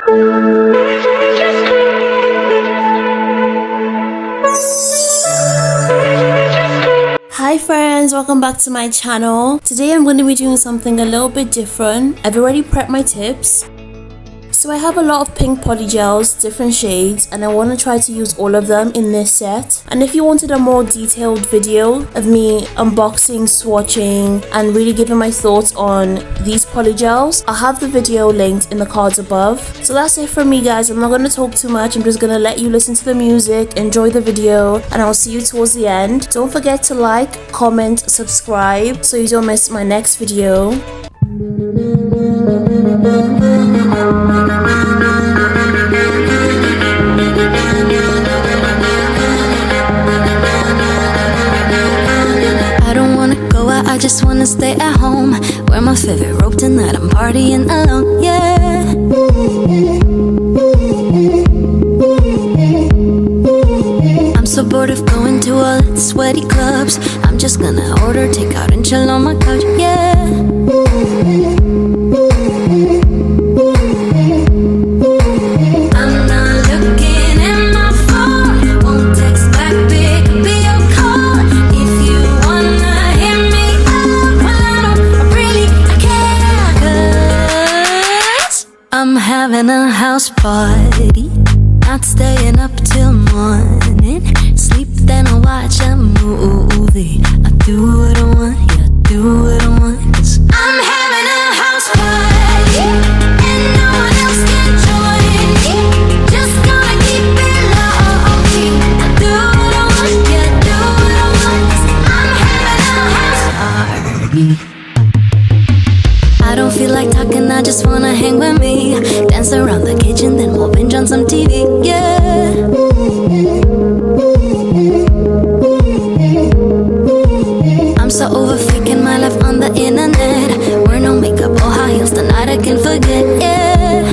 Hi friends, welcome back to my channel. Today I'm going to be doing something a little bit different. I've already prepped my tips. So I have a lot of pink polygels, different shades, and I want to try to use all of them in this set. And if you wanted a more detailed video of me unboxing, swatching, and really giving my thoughts on these polygels, I'll have the video linked in the cards above. So that's it from me guys. I'm not going to talk too much. I'm just going to let you listen to the music, enjoy the video, and I'll see you towards the end. Don't forget to like, comment, subscribe so you don't miss my next video. I just wanna stay at home, wear my favorite robe tonight, I'm partying alone, yeah. I'm so bored of going to all the sweaty clubs, I'm just gonna order takeout and chill on my couch, yeah. I'm not looking at my phone, won't text back, pick up your call. If you wanna hit me up, well I really care, 'cause I'm having a house party, not staying up till morning. Sleep then I watch a movie. I do what I want, yeah, I do what I want, 'cause I'm having a house party and no one else can join me. Just gonna keep it low-key. I do what I want, yeah, I do what I want, 'cause I'm having a house party. I don't feel like talking, I just wanna hang with me. Dance around the kitchen, then we'll binge on some TV, yeah. I'm so over faking my life on the internet. Wear no makeup or high heels, tonight I can forget, yeah.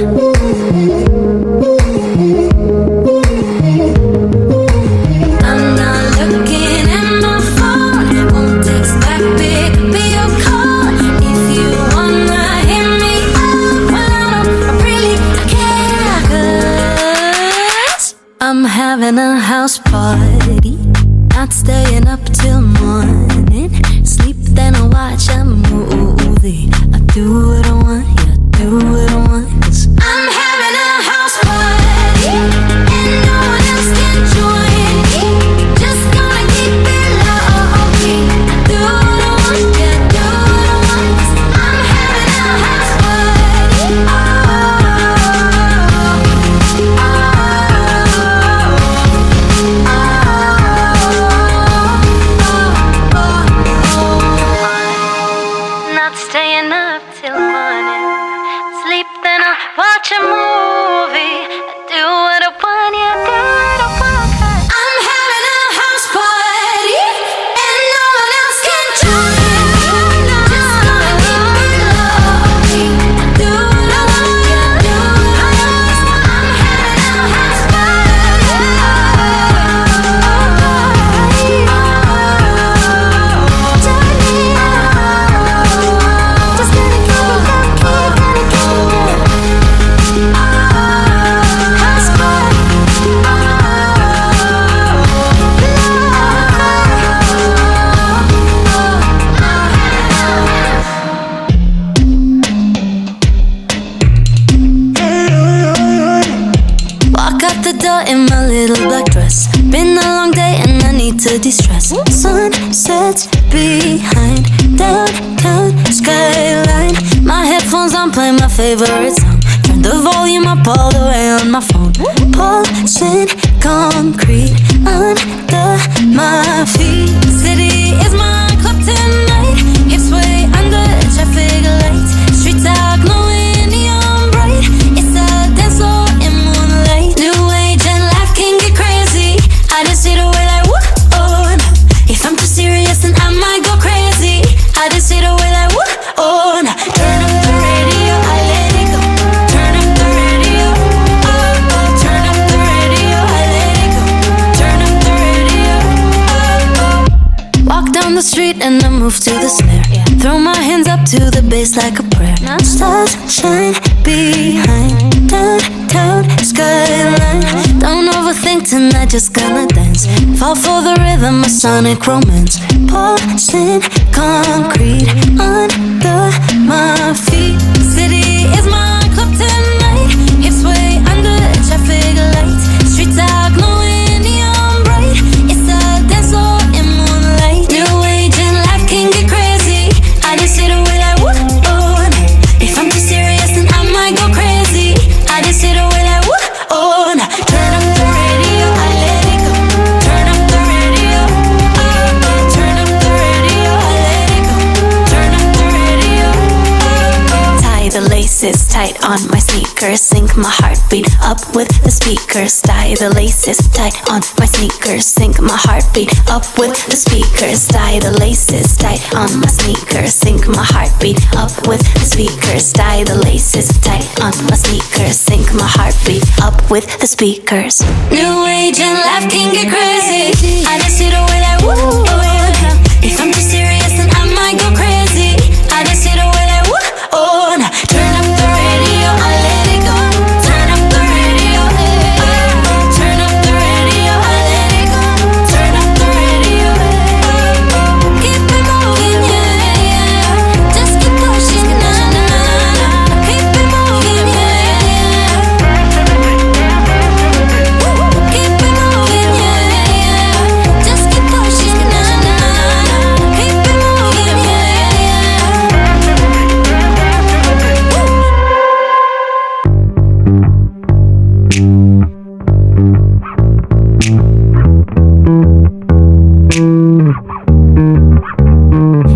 I'm not looking at my phone, won't text back, pick up your call. If you wanna hit me up, well I really care, 'cause I'm having a house party, not staying up till morning. Sleep then I watch a movie. I do what I want, yeah, I do what I want, 'cause I'm having a house party and no one else can join me. Just gonna keep it low-key. I do what I want, yeah, I do what I want, 'cause I'm having a house party. Not staying up till morning. Sleep then I watch a movie. I do what I want, yeah, I do what I want, 'cause I'm having a house party and no one else can join me. Just gonna keep it low-key. I do what I want, yeah, I do what I want, 'cause I'm having a house party. Just gonna keep it low-key, house party. Walk out the door in my little black dress. Been a long day and I need to de-stress. Sun sets behind downtown skyline. My headphones on, play my favorite song. Turn the volume up all the way on my phone. Pulsing concrete under my feet. City is my club tonight. Hips way under traffic lights. Streets are glowing neon bright. It's a dance floor in moonlight. New age and life can get crazy. I just see the way like whoa, oh no. If I'm too serious then I might go crazy. I just see the way like whoa, oh no. Turn up the radio, I let it go. Turn up the radio, oh, oh. Turn up the radio, I let it go. Turn up the radio, oh, oh. Walk down the street and I move to the snare. Throw my hands up to the bass like a prayer. Stars shine behind downtown just gonna dance. Fall for the rhythm of sonic romance. Pulsing concrete under my feet. City is my club tonight. Hips way under traffic lights. Streets are glowing neon bright. It's a dance floor in moonlight. New age and life can get crazy. I just sit away like whoa. If I'm too serious then I might go crazy. I just sit away like whoa. Turn up the radio, I let it go. Turn up the radio, turn up the radio, I let it go. Turn up the radio. Tie the laces tight on my sneakers. Sync my heartbeat up with the speakers. Tie the laces tight on my sneakers. Sync my heartbeat up with the speakers. Tie the laces tight on my sneakers. Sync my heartbeat up with the speakers. Tie the laces tight on my sneakers. Sync my heartbeat up with the speakers. New age and life can get crazy. I just sit away like woo. If I'm too serious then I might go crazy. I just sit away like woo. Turn up the radio, I let it go. Turn up the radio, turn up the radio, I let it go. Turn up the radio, keep it moving, yeah, yeah. Just keep pushing, nah, nah, nah. Keep it moving, yeah, yeah. Keep it moving, yeah, yeah. Just keep pushing, nah, nah, nah. Keep it moving, yeah,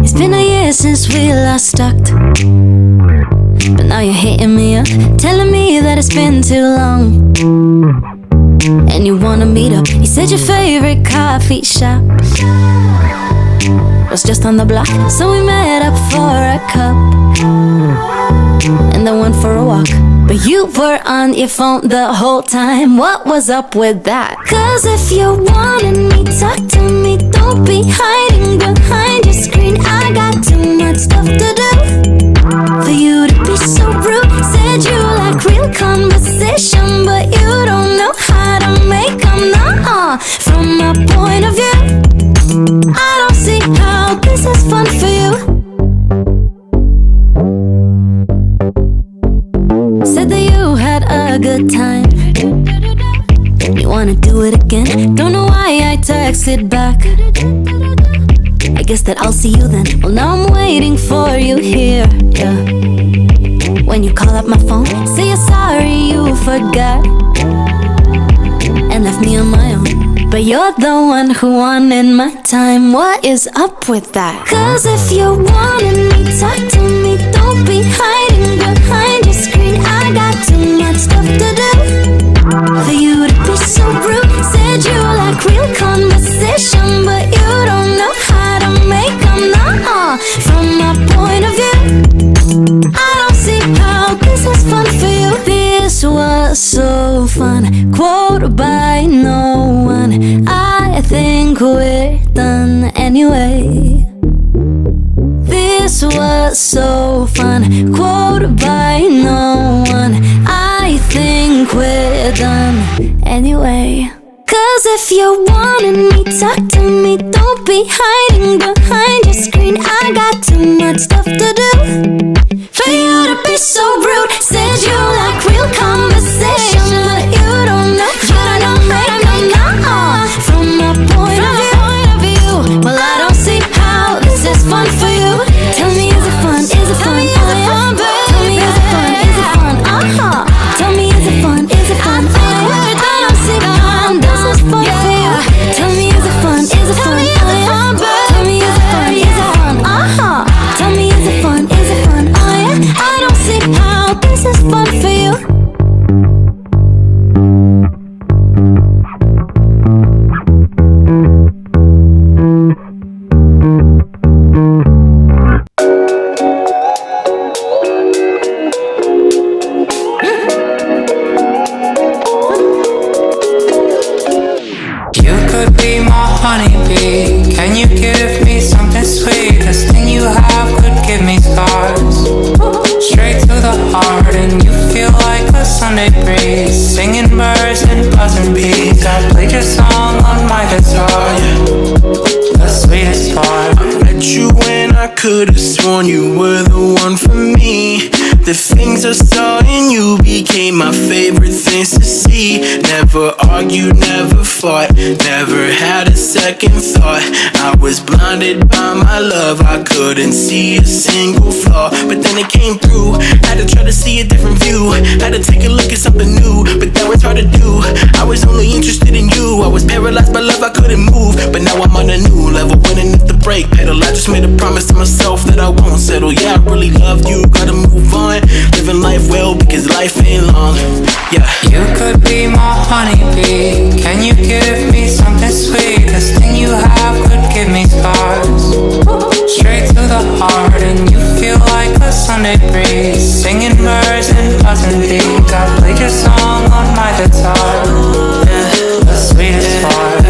It's been a year since we last talked, but now you're hitting me up, telling me that it's been too long, and you wanna meet up. You said your favorite coffee shop was just on the block, so we met up for a cup and then went for a walk. But you were on your phone the whole time. What was up with that? Cause if you wanted me, talk to me. Don't be hiding behind your screen. I got too much stuff to do for you to be so rude. Said you like real conversation, but you don't know how to make them. Nuh-uh. From my point of view, I don't see how this is fun for you. Said that you had a good time, you wanna do it again. Don't know why I texted back. I guess that I'll see you then. Well, now I'm waiting for you here, yeah. When you call up my phone, say you're sorry you forgot and left me on my own. But you're the one who wanted my time. What is up with that? Cause if you wanted me, talk to me. Don't be hiding behind your screen. I got too much stuff to do for you to be so rude. Said you like real conversation, but you don't know how to make them. Nuh-uh. From my point of view, I don't see how this is fun for you. This was so fun, quote by no one. I think we're done anyway. This was so fun, quote by no one. I think we're done anyway. Cause if you wanted me, talk to me. Don't be hiding behind your screen. I got too much stuff to do for you to be so rude. Said you like real conversation, but you don't know how to make them. Nuh-uh. From my point of view, well, I don't see how this is fun for you. Tell me, is it fun? Is it fun? Tell me, is it fun? Is it fun? Tell me, is it fun? Is it fun? I don't see how this is fun for you. Tell me, is it fun? Is it fun? Tell me, is it fun? Is it fun? Tell me, is it fun? Is it fun? I don't see how this is fun for you. Honeybee, can you give me something sweet? This thing you have could give me scars straight to the heart, and you feel like a Sunday Sunday breeze, singing birds and buzzing bees. I played your song on my guitar, the sweetest part. I met you when I could've sworn you were the one for me. The things I saw in you became my favorite things to see. Never argued, never fought, never had a second thought. I was blinded by my love, I couldn't see a single flaw. But then it came through, had to try to see a different view. Had to take a look at something new, but that was hard to do. I was only interested in you, I was paralyzed by love, I couldn't move. But now I'm on a new level, winning at the brake pedal. I just made a promise to myself that I won't settle. Yeah, I really love you, gotta move on. Living life well because life ain't long. Yeah. You could be my honeybee. Can you give me something sweet? This thing you have could give me scars. Straight to the heart, and you feel like a Sunday breeze, singing birds and buzzing bees. I played your song on my guitar, the sweetest part.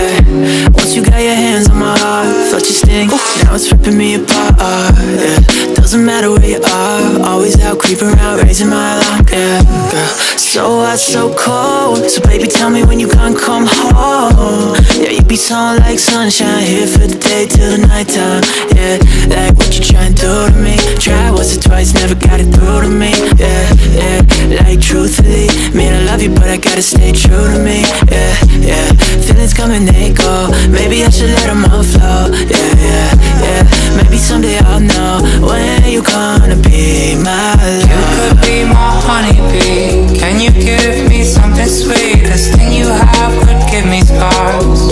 Once you got your hands on my heart, felt you sting, now it's ripping me apart. Yeah. Doesn't matter where you are, always out creeping around, raising my alarm. Yeah, girl. So hot, so cold. So baby, tell me when you gonna come home. Yeah, you be sound like sunshine, here for the day till the nighttime. Yeah, like what you trying to do to me? Try once or twice, never got it through to me. Yeah, yeah, like truthfully, mean I love you, but I gotta stay true to me. Yeah, yeah, feelings come and they go. Maybe I should let them all flow. Yeah, yeah, yeah. Maybe someday I'll know when you gonna be my love. You could be my honeybee. Can you give me something sweet? This thing you have could give me scars.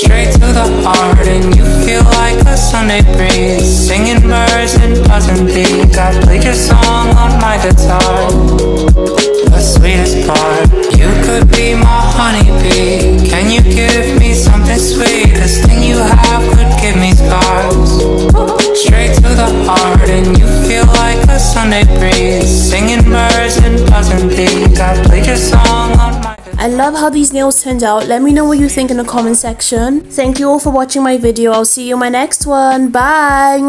Straight to the heart, and you feel like a Sunday breeze, singing birds and buzzing bees. I played your song on my guitar, the sweetest part. You could be my honeybee. Can you give me something sweet? This thing you have could give me scars. Straight to the heart, and you feel like a Sunday breeze, singing birds and buzzing bees. I played your song on my guitar. I love how these nails turned out. Let me know what you think in the comment section. Thank you all for watching my video. I'll see you in my next one. Bye.